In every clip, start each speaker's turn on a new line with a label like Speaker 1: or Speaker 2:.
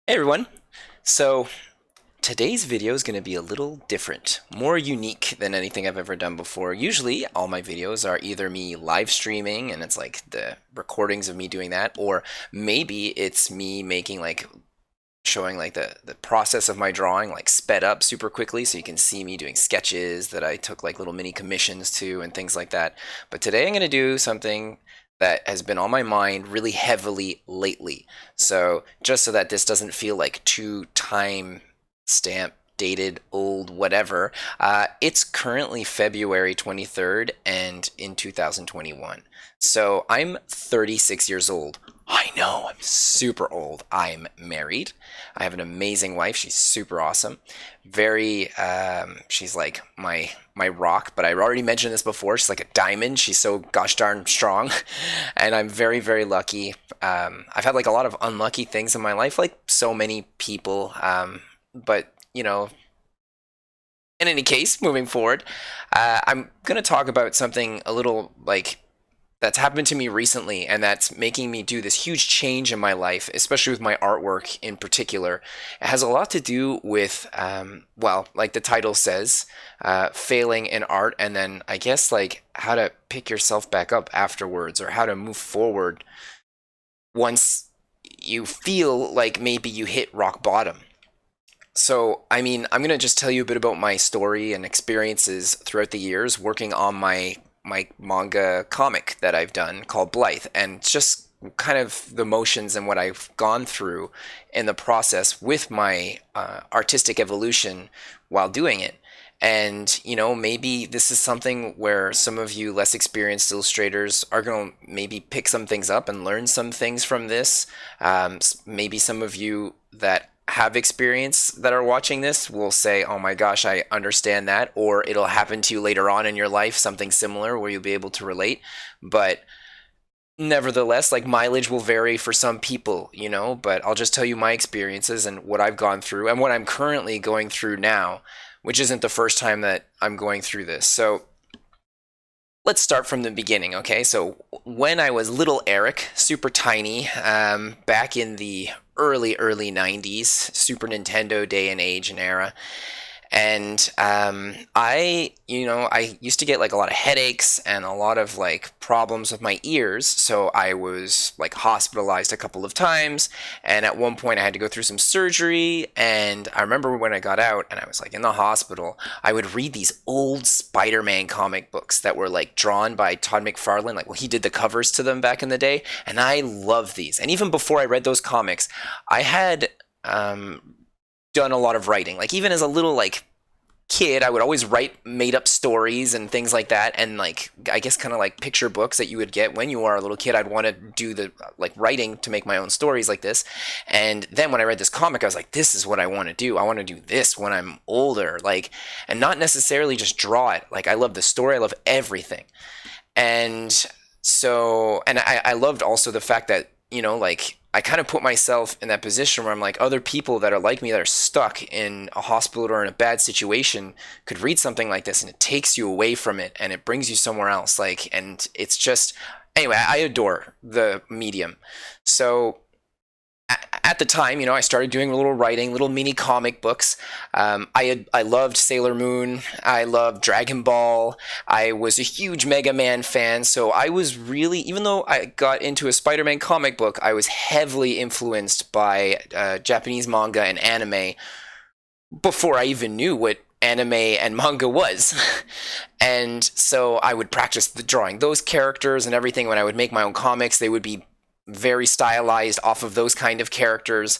Speaker 1: Hey everyone! So today's video is going to be a little different, more unique than anything I've ever done before. Usually all my videos are either me live streaming and it's like the recordings of me doing that, or maybe it's me making like showing like the process of my drawing like sped up super quickly so you can see me doing sketches that I took like little mini commissions to and things like that. But today I'm going to do something that has been on my mind really heavily lately. So just so that this doesn't feel like too time stamp dated old whatever, it's currently February 23rd and in 2021. So I'm 36 years old. I know, I'm super old. I'm married. I have an amazing wife. She's super awesome. Very, she's like my rock. But I already mentioned this before. She's like a diamond. She's so gosh darn strong, and I'm very very lucky. I've had like a lot of unlucky things in my life, like so many people. But in any case, moving forward, I'm gonna talk about something a little like that's happened to me recently and that's making me do this huge change in my life, especially with my artwork in particular. It has a lot to do with, well, like the title says, failing in art, and then I guess like how to pick yourself back up afterwards or how to move forward once you feel like maybe you hit rock bottom. So, I mean, I'm gonna just tell you a bit about my story and experiences throughout the years working on my manga comic that I've done called Blythe, and just kind of the motions and what I've gone through in the process with my artistic evolution while doing it. And maybe this is something where some of you less experienced illustrators are going to maybe pick some things up and learn some things from this. Maybe some of you that have experience that are watching this will say, oh my gosh, I understand that. Or it'll happen to you later on in your life, something similar where you'll be able to relate. But nevertheless, like mileage will vary for some people, but I'll just tell you my experiences and what I've gone through and what I'm currently going through now, which isn't the first time that I'm going through this. So let's start from the beginning, okay? So when I was little Eric, super tiny, back in the early 90s, Super Nintendo day and age and era, and I used to get like a lot of headaches and a lot of like problems with my ears. So I was like hospitalized a couple of times. And at one point I had to go through some surgery. And I remember when I got out and I was like in the hospital, I would read these old Spider-Man comic books that were like drawn by Todd McFarlane. Like, well, he did the covers to them back in the day. And I love these. And even before I read those comics, I had done a lot of writing. Like even as a little like kid, I would always write made up stories and things like that, and like I guess kind of like picture books that you would get when you are a little kid. I'd want to do the like writing to make my own stories like this. And then when I read this comic, I was like, this is what I want to do. I want to do this when I'm older, like, and not necessarily just draw it. Like I love the story, I love everything. And so, and I loved also the fact that, like I kind of put myself in that position where I'm like, other people that are like me that are stuck in a hospital or in a bad situation could read something like this and it takes you away from it and it brings you somewhere else. Like, and it's just, anyway, I adore the medium. So at the time, I started doing a little writing, little mini comic books. I loved Sailor Moon. I loved Dragon Ball. I was a huge Mega Man fan, so I was really, even though I got into a Spider-Man comic book, I was heavily influenced by Japanese manga and anime before I even knew what anime and manga was. And so I would practice the drawing those characters and everything. When I would make my own comics, they would be very stylized off of those kind of characters.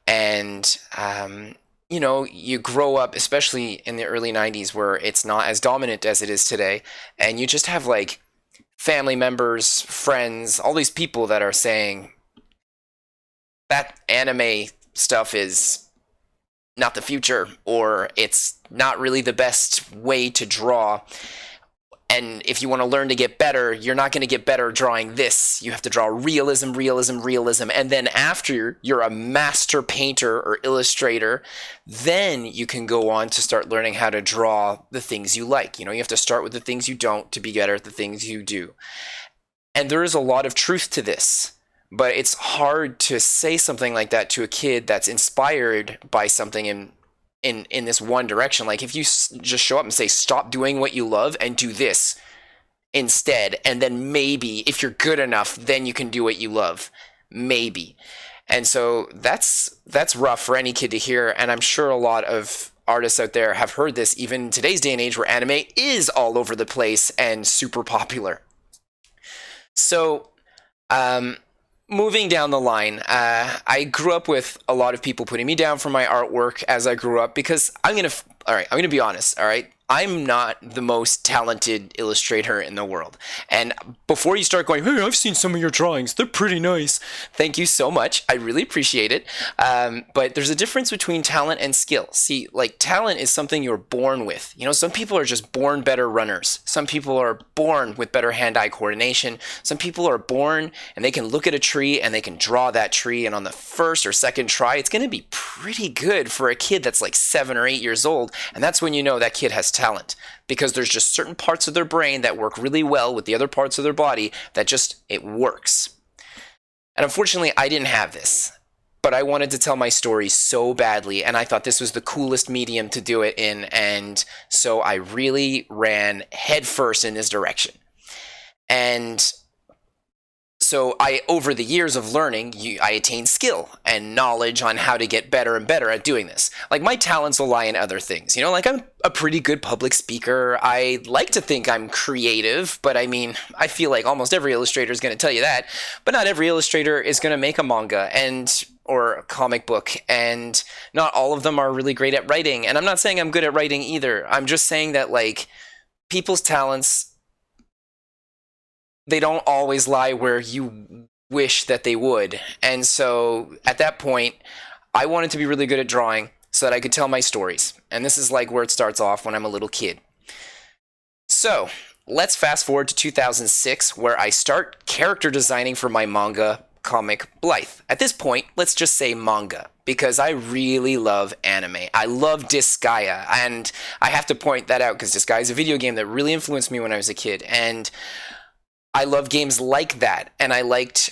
Speaker 1: And you grow up, especially in the early 90s where it's not as dominant as it is today, and you just have like family members, friends, all these people that are saying that anime stuff is not the future, or it's not really the best way to draw. And if you want to learn to get better, you're not going to get better drawing this. You have to draw realism, realism, realism. And then after you're a master painter or illustrator, then you can go on to start learning how to draw the things you like. You have to start with the things you don't to be better at the things you do. And there is a lot of truth to this. but it's hard to say something like that to a kid that's inspired by something in this one direction. Like if you just show up and say stop doing what you love and do this instead, and then maybe if you're good enough then you can do what you love, maybe. And so that's rough for any kid to hear, and I'm sure a lot of artists out there have heard this even in today's day and age where anime is all over the place and super popular. So moving down the line, I grew up with a lot of people putting me down for my artwork as I grew up because I'm gonna be honest, all right? I'm not the most talented illustrator in the world. And before you start going, hey, I've seen some of your drawings, they're pretty nice. Thank you so much. I really appreciate it. But there's a difference between talent and skill. See, like talent is something you're born with. You know, some people are just born better runners. Some people are born with better hand-eye coordination. Some people are born and they can look at a tree and they can draw that tree. And on the first or second try, it's going to be pretty good for a kid that's like 7 or 8 years old. And that's when you know that kid has talent, because there's just certain parts of their brain that work really well with the other parts of their body that just, it works. And unfortunately, I didn't have this, but I wanted to tell my story so badly, and I thought this was the coolest medium to do it in, and so I really ran headfirst in this direction. And so over the years of learning, I attained skill and knowledge on how to get better and better at doing this. Like my talents will lie in other things, you know, like I'm a pretty good public speaker. I like to think I'm creative, but I mean, I feel like almost every illustrator is going to tell you that, but not every illustrator is going to make a manga or a comic book, and not all of them are really great at writing. And I'm not saying I'm good at writing either. I'm just saying that like people's talents, they don't always lie where you wish that they would. And so at that point, I wanted to be really good at drawing so that I could tell my stories. And this is like where it starts off when I'm a little kid. So let's fast forward to 2006, where I start character designing for my manga comic Blythe. At this point, let's just say manga, because I really love anime. I love Disgaea, and I have to point that out because Disgaea is a video game that really influenced me when I was a kid. And I love games like that, and I liked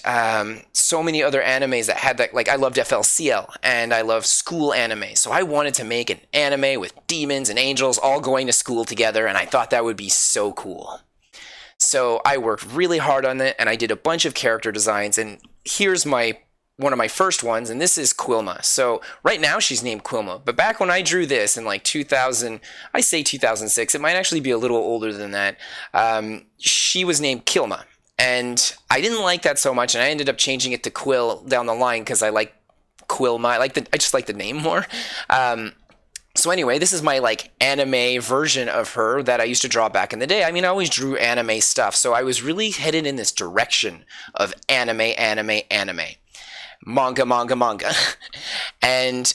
Speaker 1: so many other animes that had that. Like I loved FLCL, and I love school anime. So I wanted to make an anime with demons and angels all going to school together, and I thought that would be so cool. So I worked really hard on it, and I did a bunch of character designs. And here's one of my first ones, and this is Quilma. So right now she's named Quilma, but back when I drew this in like 2000, I say 2006, it might actually be a little older than that, she was named Kilma. And I didn't like that so much, and I ended up changing it to Quill down the line because I like Quilma. I just like the name more. So anyway, this is my like anime version of her that I used to draw back in the day. I mean, I always drew anime stuff, so I was really headed in this direction of anime. Manga. And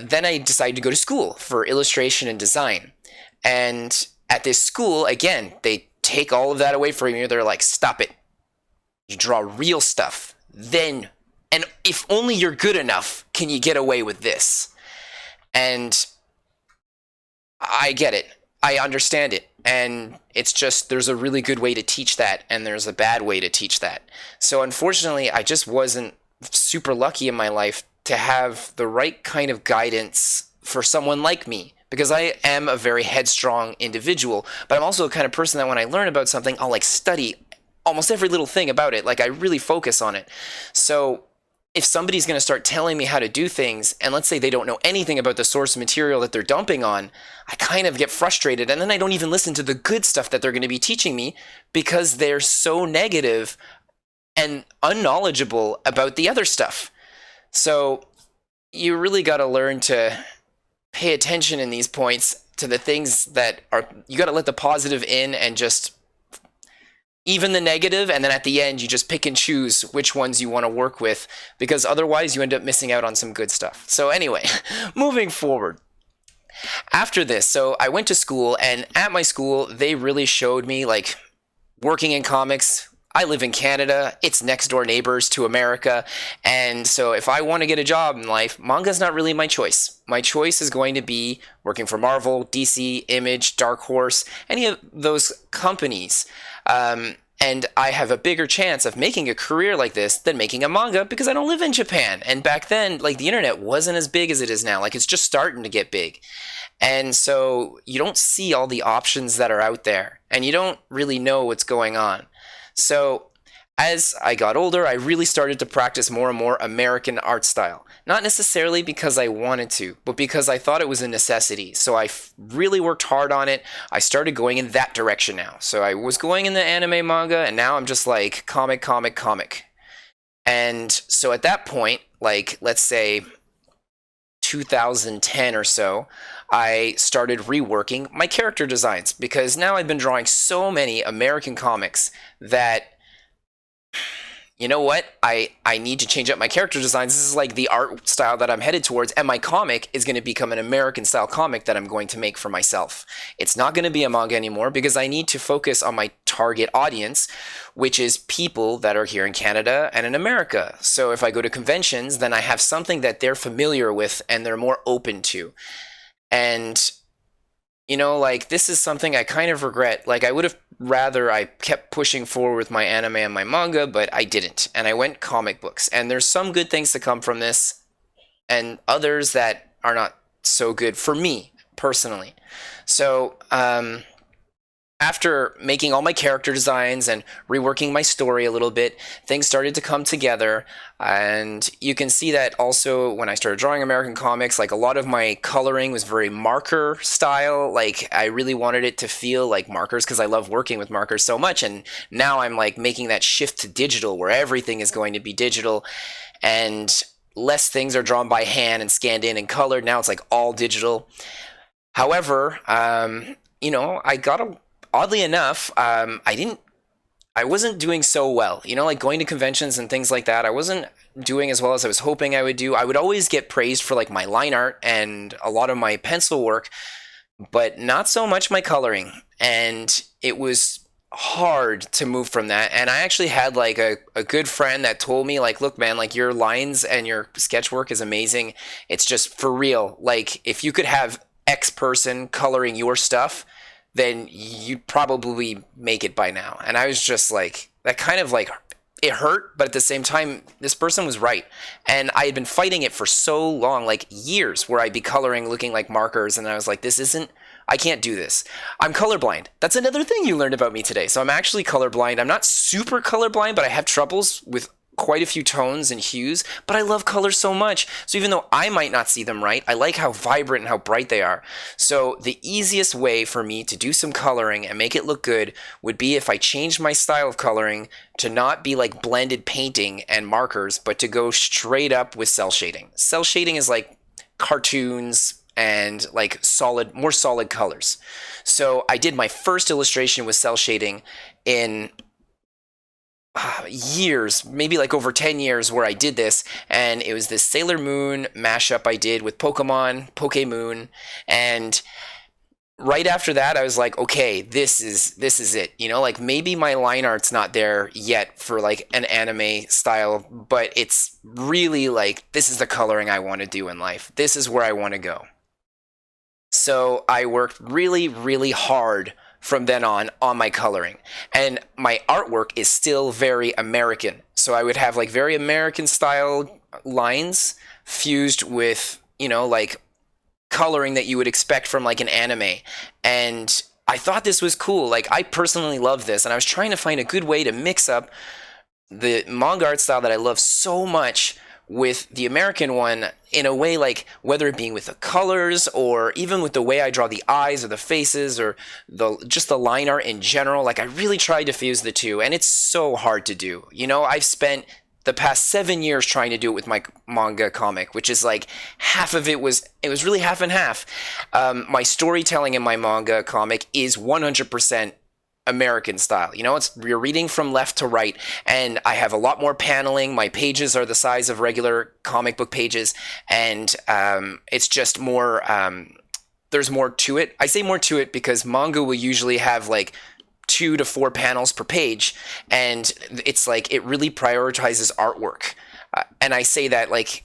Speaker 1: then I decided to go to school for illustration and design. And at this school, again, they take all of that away from you. They're like, stop it. You draw real stuff. Then, and if only you're good enough, can you get away with this? And I get it. I understand it. And it's just, there's a really good way to teach that, and there's a bad way to teach that. So unfortunately, I just wasn't super lucky in my life to have the right kind of guidance for someone like me, because I am a very headstrong individual, but I'm also the kind of person that when I learn about something, I'll like study almost every little thing about it. Like I really focus on it. So if somebody's going to start telling me how to do things, and let's say they don't know anything about the source material that they're dumping on, I kind of get frustrated, and then I don't even listen to the good stuff that they're going to be teaching me because they're so negative and unknowledgeable about the other stuff. So you really got to learn to pay attention in these points to the things that are, you got to let the positive in and just even the negative, and then at the end you just pick and choose which ones you want to work with, because otherwise you end up missing out on some good stuff. So anyway, moving forward. After this, so I went to school, and at my school they really showed me like working in comics. I live in Canada, it's next door neighbors to America, and so if I want to get a job in life, manga's not really my choice. My choice is going to be working for Marvel, DC, Image, Dark Horse, any of those companies. And I have a bigger chance of making a career like this than making a manga because I don't live in Japan. And back then, like, the internet wasn't as big as it is now. Like, it's just starting to get big. And so you don't see all the options that are out there, and you don't really know what's going on. So as I got older, I really started to practice more and more American art style. Not necessarily because I wanted to, but because I thought it was a necessity. So really worked hard on it. I started going in that direction now. So I was going in the anime manga, and now I'm just like comic, comic, comic. And so at that point, like, let's say 2010 or so, I started reworking my character designs because now I've been drawing so many American comics that, you know what? I need to change up my character designs. This is like the art style that I'm headed towards, and my comic is going to become an American style comic that I'm going to make for myself. It's not going to be a manga anymore because I need to focus on my target audience, which is people that are here in Canada and in America. So if I go to conventions, then I have something that they're familiar with and they're more open to. And like, this is something I kind of regret. Like, I would have rather I kept pushing forward with my anime and my manga, but I didn't. And I went comic books. And there's some good things to come from this, and others that are not so good for me personally. So, after making all my character designs and reworking my story a little bit, things started to come together. And you can see that also when I started drawing American comics, like, a lot of my coloring was very marker style. Like, I really wanted it to feel like markers because I love working with markers so much. And now I'm like making that shift to digital where everything is going to be digital and less things are drawn by hand and scanned in and colored. Now it's like all digital. However, I got a oddly enough, I wasn't doing so well. Like, going to conventions and things like that, I wasn't doing as well as I was hoping I would do. I would always get praised for, like, my line art and a lot of my pencil work, but not so much my coloring. And it was hard to move from that. And I actually had, like, a good friend that told me, like, look, man, like, your lines and your sketch work is amazing. It's just for real. Like, if you could have X person coloring your stuff, then you'd probably make it by now. And I was just like, that kind of like, it hurt, but at the same time, this person was right. And I had been fighting it for so long, like years, where I'd be coloring looking like markers, and I was like, I can't do this. I'm colorblind. That's another thing you learned about me today. So I'm actually colorblind. I'm not super colorblind, but I have troubles with quite a few tones and hues, but I love colors so much. So even though I might not see them right, I like how vibrant and how bright they are. So the easiest way for me to do some coloring and make it look good would be if I changed my style of coloring to not be like blended painting and markers, but to go straight up with cell shading. Cell shading is like cartoons and like more solid colors. So I did my first illustration with cell shading in years, maybe like over 10 years, where I did this, and it was this Sailor Moon mashup I did with Pokemon, Pokemoon, and right after that I was like, okay, this is it. Like, maybe my line art's not there yet for like an anime style, but it's really like, this is the coloring I want to do in life. This is where I want to go. So I worked really, really hard from then on my coloring. And my artwork is still very American. So I would have like very American style lines fused with, like coloring that you would expect from like an anime. And I thought this was cool. Like, I personally love this. And I was trying to find a good way to mix up the manga art style that I love so much with the American one in a way, like, whether it being with the colors or even with the way I draw the eyes or the faces or just the line art in general. Like, I really tried to fuse the two, and it's so hard to do. I've spent the past 7 years trying to do it with my manga comic, which is like half of it was really half and half. My storytelling in my manga comic is 100% American style. You're reading from left to right, and I have a lot more paneling. My pages are the size of regular comic book pages, and it's just more, there's more to it. I say more to it because manga will usually have like 2 to 4 panels per page, and it's like, it really prioritizes artwork. And I say that like,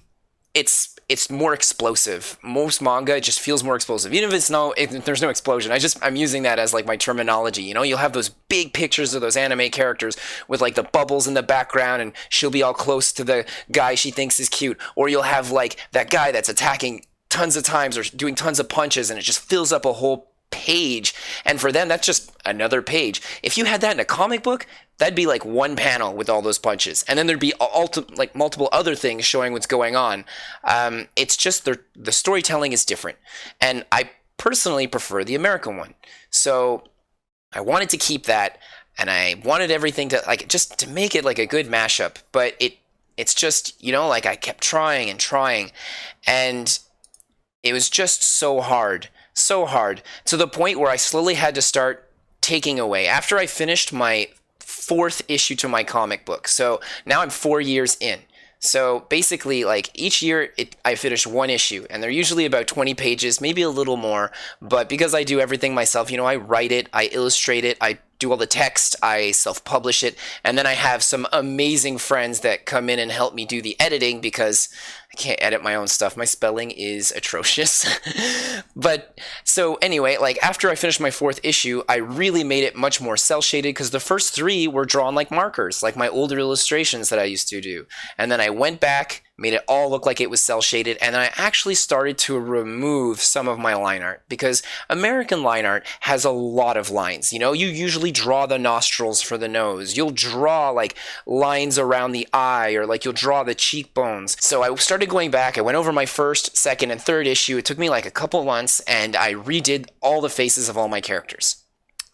Speaker 1: it's it's more explosive. Most manga just feels more explosive, even if there's no explosion. I'm using that as like my terminology. You know, you'll have those big pictures of those anime characters with like the bubbles in the background, and she'll be all close to the guy she thinks is cute, or you'll have like that guy that's attacking tons of times or doing tons of punches, and it just fills up a whole page. And for them, that's just another page. If you had that in a comic book, that'd be like one panel with all those punches, and then there'd be like multiple other things showing what's going on. It's just the storytelling is different, and I personally prefer the American one. So I wanted to keep that, and I wanted everything to like just to make it like a good mashup. But it's just, you know, like I kept trying and trying, and it was just so hard to the point where I slowly had to start taking away after I finished my fourth issue to my comic book. So now I'm 4 years in. So basically, like each year I finish one issue, and they're usually about 20 pages, maybe a little more. But because I do everything myself, you know, I write it, I illustrate it, I do all the text, I self-publish it, and then I have some amazing friends that come in and help me do the editing because I can't edit my own stuff. My spelling is atrocious. But so anyway, like after I finished my fourth issue, I really made it much more cel-shaded because the first three were drawn like markers, like my older illustrations that I used to do. And then I went back, made it all look like it was cel-shaded, and I actually started to remove some of my line art because American line art has a lot of lines. You know, you usually draw the nostrils for the nose. You'll draw like lines around the eye, or like you'll draw the cheekbones. So I started going back. I went over my first, second, and third issue. It took me like a couple months, and I redid all the faces of all my characters.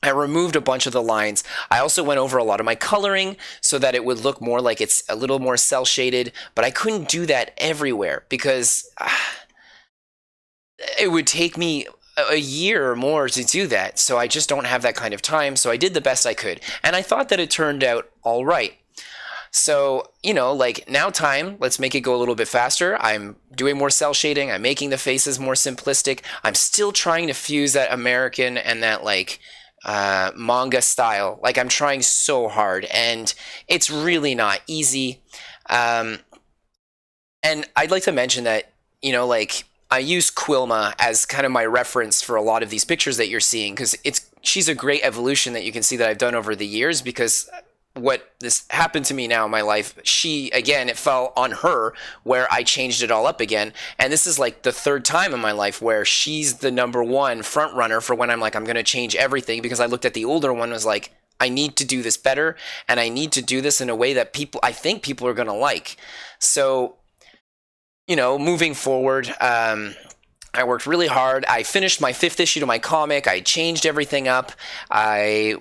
Speaker 1: I removed a bunch of the lines. I also went over a lot of my coloring so that it would look more like it's a little more cel-shaded, but I couldn't do that everywhere because it would take me a year or more to do that. So I just don't have that kind of time. So I did the best I could, and I thought that it turned out all right. So, you know, like now time, let's make it go a little bit faster. I'm doing more cel shading. I'm making the faces more simplistic. I'm still trying to fuse that American and that like manga style. Like I'm trying so hard, and it's really not easy. And I'd like to mention that, you know, like I use Quilma as kind of my reference for a lot of these pictures that you're seeing, because she's a great evolution that you can see that I've done over the years, because what this happened to me now in my life, it fell on her where I changed it all up again. And this is like the third time in my life where she's the number one front runner for when I'm like, I'm going to change everything, because I looked at the older one, was like, I need to do this better, and I need to do this in a way that I think people are going to like. So, you know, moving forward, I worked really hard. I finished my fifth issue to my comic. I changed everything up. I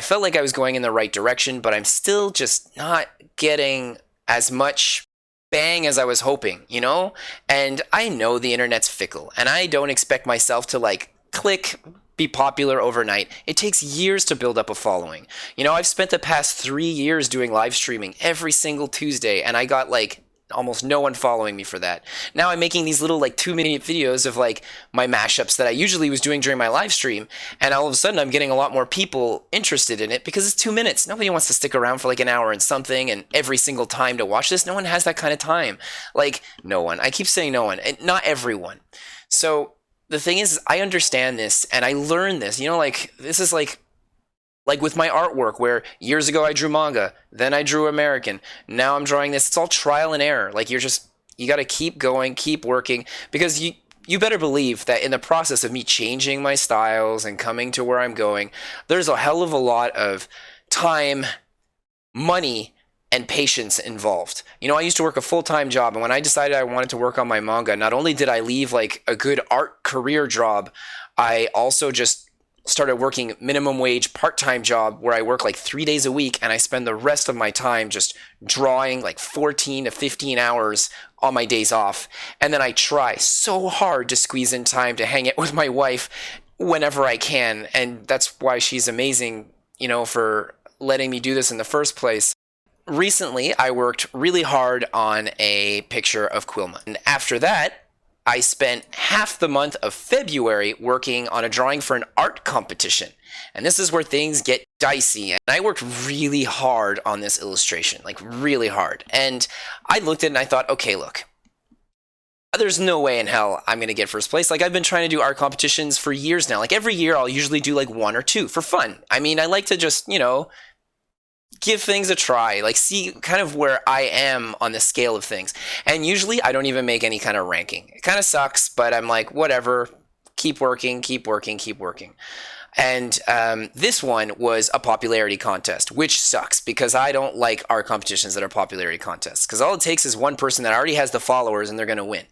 Speaker 1: felt like I was going in the right direction, but I'm still just not getting as much bang as I was hoping, you know? And I know the internet's fickle, and I don't expect myself to like click, be popular overnight. It takes years to build up a following. You know, I've spent the past 3 years doing live streaming every single Tuesday, and I got like almost no one following me for that. Now I'm making these little like 2-minute videos of like my mashups that I usually was doing during my live stream, and all of a sudden I'm getting a lot more people interested in it because it's 2 minutes. Nobody wants to stick around for like an hour and something and every single time to watch this. No one has that kind of time. Like no one. I keep saying no one, and not everyone. So the thing is, I understand this and I learned this. You know, like this is like with my artwork, where years ago I drew manga, then I drew American, now I'm drawing this. It's all trial and error. Like you got to keep going, keep working, because you better believe that in the process of me changing my styles and coming to where I'm going, there's a hell of a lot of time, money, and patience involved. You know, I used to work a full-time job, and when I decided I wanted to work on my manga, not only did I leave like a good art career job, I also just started working minimum wage part-time job where I work like 3 days a week, and I spend the rest of my time just drawing like 14 to 15 hours on my days off. And then I try so hard to squeeze in time to hang out with my wife whenever I can. And that's why she's amazing, you know, for letting me do this in the first place. Recently, I worked really hard on a picture of Quilma. And after that, I spent half the month of February working on a drawing for an art competition. And this is where things get dicey. And I worked really hard on this illustration, like really hard. And I looked at it and I thought, okay, look, there's no way in hell I'm going to get first place. Like, I've been trying to do art competitions for years now. Like, every year I'll usually do like one or two for fun. I mean, I like to just, give things a try, like see kind of where I am on the scale of things. And usually I don't even make any kind of ranking. It kind of sucks, but I'm like, whatever, keep working, keep working, keep working. And this one was a popularity contest, which sucks because I don't like art competitions that are popularity contests, because all it takes is one person that already has the followers and they're going to win.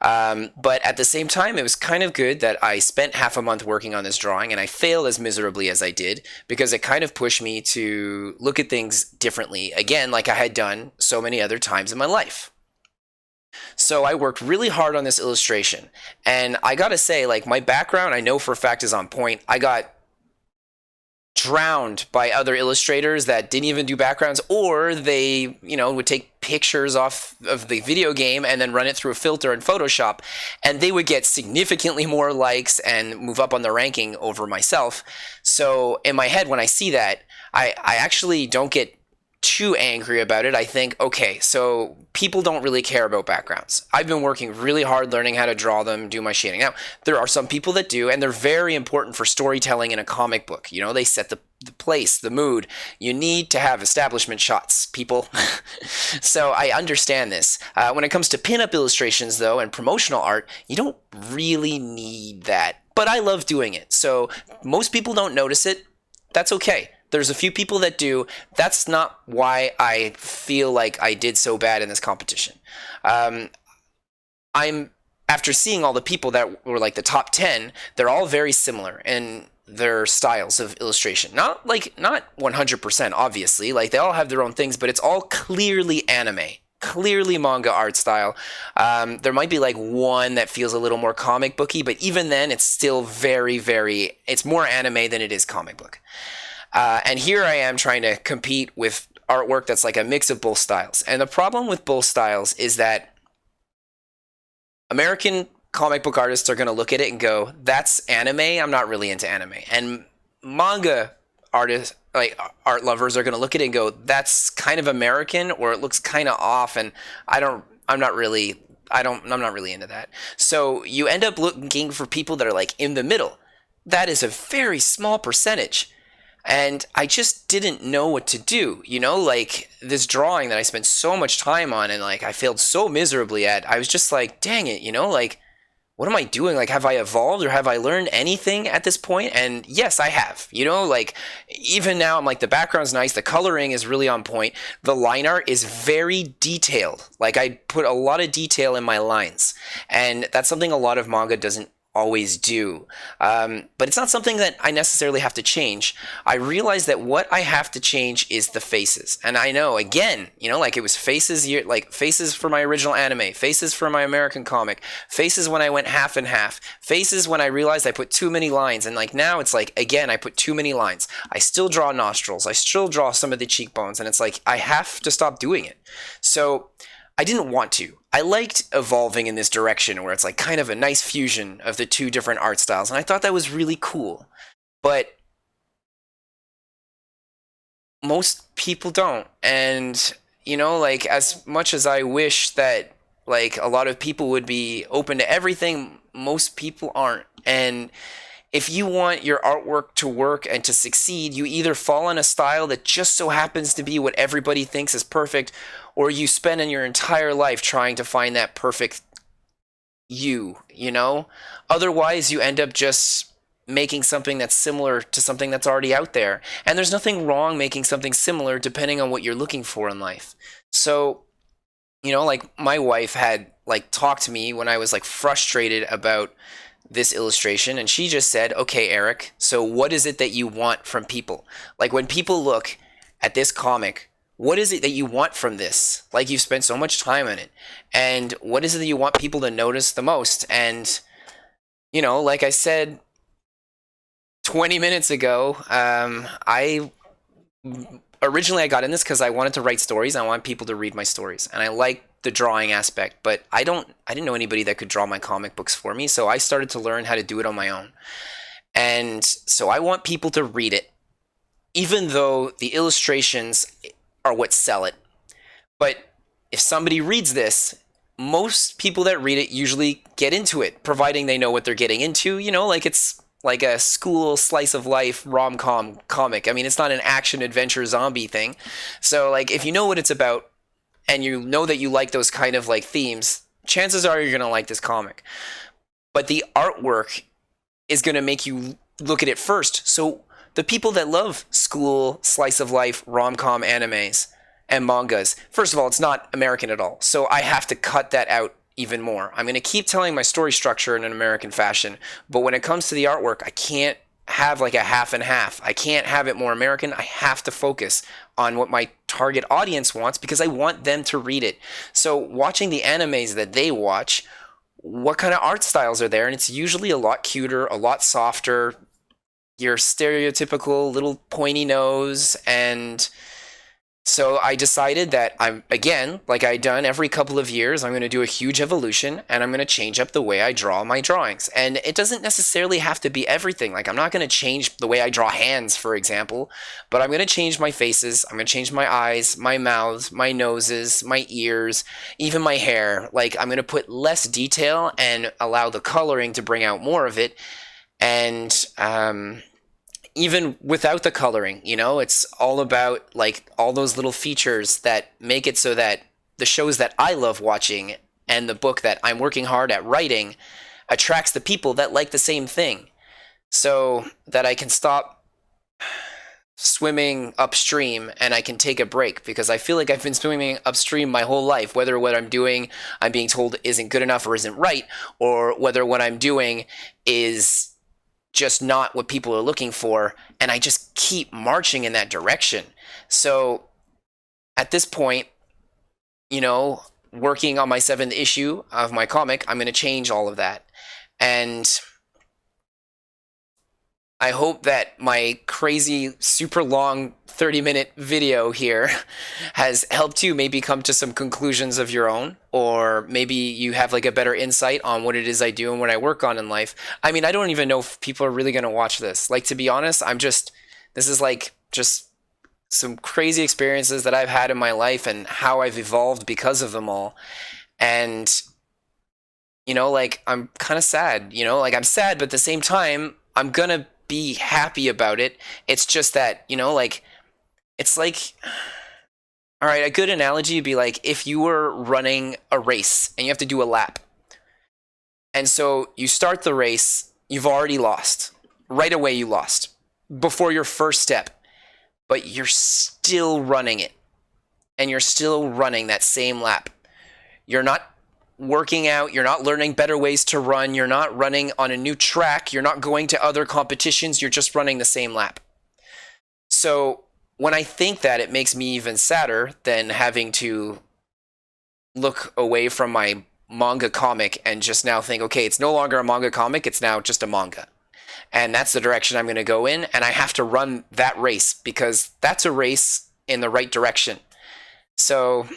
Speaker 1: But at the same time, it was kind of good that I spent half a month working on this drawing and I failed as miserably as I did, because it kind of pushed me to look at things differently, again, like I had done so many other times in my life. So I worked really hard on this illustration, and I gotta say, like, my background, I know for a fact, is on point. I got drowned by other illustrators that didn't even do backgrounds, or they, would take pictures off of the video game and then run it through a filter in Photoshop, and they would get significantly more likes and move up on the ranking over myself. So in my head, when I see that, I actually don't get too angry about it. I think, okay, so people don't really care about backgrounds. I've been working really hard learning how to draw them, do my shading. Now, there are some people that do, and they're very important for storytelling in a comic book. They set the place, the mood. You need to have establishment shots, people. So I understand this. When it comes to pinup illustrations, though, and promotional art, you don't really need that. But I love doing it. So most people don't notice it. That's okay. There's a few people that do. That's not why I feel like I did so bad in this competition. After seeing all the people that were like the top 10, they're all very similar in their styles of illustration. Not 100%, obviously. Like, they all have their own things, but it's all clearly anime. Clearly manga art style. There might be like one that feels a little more comic booky, but even then, it's still very, very, it's more anime than it is comic book. And here I am trying to compete with artwork that's like a mix of both styles. And the problem with both styles is that American comic book artists are going to look at it and go, that's anime, I'm not really into anime. And manga artists, like art lovers, are going to look at it and go, that's kind of American, or it looks kind of off, and I'm not really into that. So you end up looking for people that are like in the middle. That is a very small percentage. And I just didn't know what to do, like this drawing that I spent so much time on and like I failed so miserably at. I was just like, dang it, like, what am I doing? Like, have I evolved or have I learned anything at this point? And yes, I have, like, even now I'm like, the background's nice. The coloring is really on point. The line art is very detailed. Like, I put a lot of detail in my lines, and that's something a lot of manga doesn't always do. But it's not something that I necessarily have to change. I realize that what I have to change is the faces. And I know, again, like, it was faces, like faces for my original anime, faces for my American comic, faces when I went half and half, faces when I realized I put too many lines. And like now it's like, again, I put too many lines. I still draw nostrils. I still draw some of the cheekbones. And it's like, I have to stop doing it. So I didn't want to. I liked evolving in this direction where it's like kind of a nice fusion of the two different art styles, and I thought that was really cool. But most people don't. And, like, as much as I wish that like a lot of people would be open to everything, most people aren't. And if you want your artwork to work and to succeed, you either fall in a style that just so happens to be what everybody thinks is perfect, or you spend in your entire life trying to find that perfect you. Otherwise, you end up just making something that's similar to something that's already out there. And there's nothing wrong making something similar depending on what you're looking for in life. So, like, my wife had like talked to me when I was like frustrated about this illustration, and she just said, okay, Eric, so what is it that you want from people? Like, when people look at this comic, what is it that you want from this? Like, you've spent so much time on it, and what is it that you want people to notice the most? And, like I said 20 minutes ago, I originally got in this because I wanted to write stories. I want people to read my stories, and I like the drawing aspect, but I didn't know anybody that could draw my comic books for me, so I started to learn how to do it on my own. And so I want people to read it, even though the illustrations are what sell it. But if somebody reads this, most people that read it usually get into it, providing they know what they're getting into. Like it's like a school slice of life rom-com comic. I mean, it's not an action adventure zombie thing. So like if you know what it's about and you know that you like those kind of like themes, chances are you're going to like this comic. But the artwork is going to make you look at it first. So the people that love school slice of life rom-com animes and mangas, first of all, it's not American at all. So I have to cut that out even more. I'm going to keep telling my story structure in an American fashion, but when it comes to the artwork, I can't have like a half and half. I can't have it more American. I have to focus on what my target audience wants because I want them to read it. So watching the animes that they watch, what kind of art styles are there? And it's usually a lot cuter, a lot softer, your stereotypical little pointy nose. And so I decided that I'm, again, like I done every couple of years, I'm going to do a huge evolution and I'm going to change up the way I draw my drawings. And it doesn't necessarily have to be everything. Like I'm not going to change the way I draw hands, for example, but I'm going to change my faces. I'm going to change my eyes, my mouths, my noses, my ears, even my hair. Like I'm going to put less detail and allow the coloring to bring out more of it. And, even without the coloring, it's all about like all those little features that make it so that the shows that I love watching and the book that I'm working hard at writing attracts the people that like the same thing, so that I can stop swimming upstream and I can take a break, because I feel like I've been swimming upstream my whole life, whether what I'm doing I'm being told isn't good enough or isn't right, or whether what I'm doing is just not what people are looking for, and I just keep marching in that direction. So at this point, working on my 7th issue of my comic, I'm going to change all of that. And I hope that my crazy, super long 30-minute video here has helped you maybe come to some conclusions of your own, or maybe you have like a better insight on what it is I do and what I work on in life. I mean, I don't even know if people are really going to watch this. Like, to be honest, this is like just some crazy experiences that I've had in my life and how I've evolved because of them all. And, like, I'm kind of sad, like I'm sad, but at the same time, I'm going to be happy about it. It's just that, like, it's like, all right, a good analogy would be like if you were running a race and you have to do a lap. And so you start the race, you've already lost. Right away you lost before your first step, but you're still running it. And you're still running that same lap. You're not working out, you're not learning better ways to run, you're not running on a new track, you're not going to other competitions, you're just running the same lap. So when I think that, it makes me even sadder than having to look away from my manga comic and just now think, okay, it's no longer a manga comic, it's now just a manga. And that's the direction I'm going to go in, and I have to run that race because that's a race in the right direction. So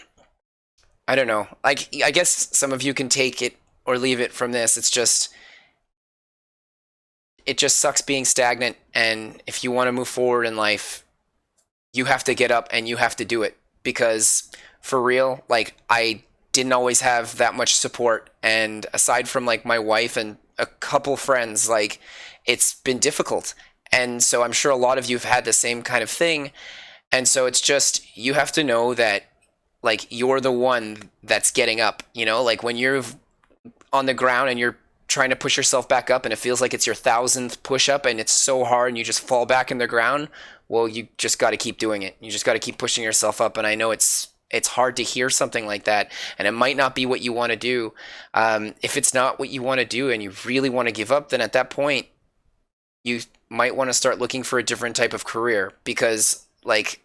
Speaker 1: I don't know. Like, I guess some of you can take it or leave it from this. It just sucks being stagnant. And if you want to move forward in life, you have to get up and you have to do it. Because for real, like, I didn't always have that much support. And aside from like my wife and a couple friends, like, it's been difficult. And so I'm sure a lot of you have had the same kind of thing. And so it's just, you have to know that, like, you're the one that's getting up, like when you're on the ground and you're trying to push yourself back up and it feels like it's your 1,000th push up and it's so hard and you just fall back in the ground. Well, you just got to keep doing it. You just got to keep pushing yourself up. And I know it's hard to hear something like that, and it might not be what you want to do. If it's not what you want to do and you really want to give up, then at that point, you might want to start looking for a different type of career, because like,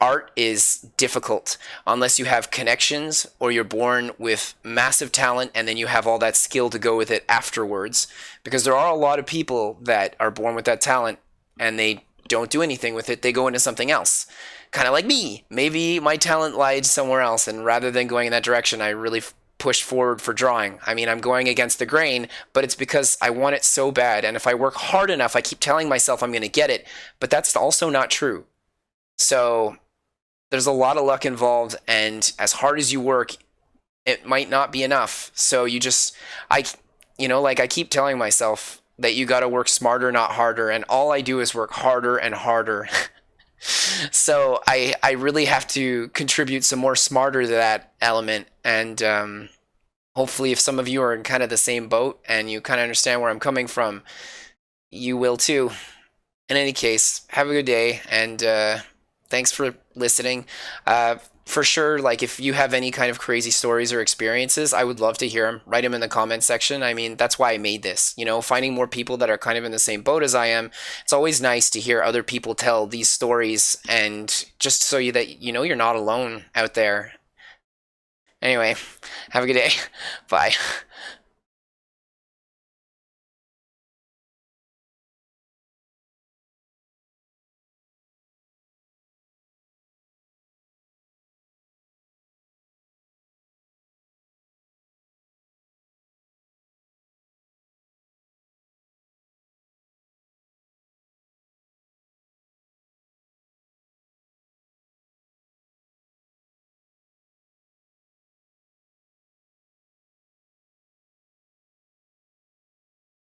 Speaker 1: art is difficult unless you have connections or you're born with massive talent and then you have all that skill to go with it afterwards. Because there are a lot of people that are born with that talent and they don't do anything with it. They go into something else. Kind of like me. Maybe my talent lied somewhere else, and rather than going in that direction, I really pushed forward for drawing. I mean, I'm going against the grain, but it's because I want it so bad. And if I work hard enough, I keep telling myself I'm going to get it, but that's also not true. So there's a lot of luck involved, and as hard as you work, it might not be enough. So I, like I keep telling myself that you got to work smarter, not harder. And all I do is work harder and harder. So I really have to contribute some more smarter to that element. And hopefully, if some of you are in kind of the same boat and you kind of understand where I'm coming from, you will too. In any case, have a good day, and thanks for listening. For sure, like if you have any kind of crazy stories or experiences, I would love to hear them. Write them in the comment section. I mean, that's why I made this. Finding more people that are kind of in the same boat as I am. It's always nice to hear other people tell these stories, and just so that you're not alone out there. Anyway, have a good day. Bye.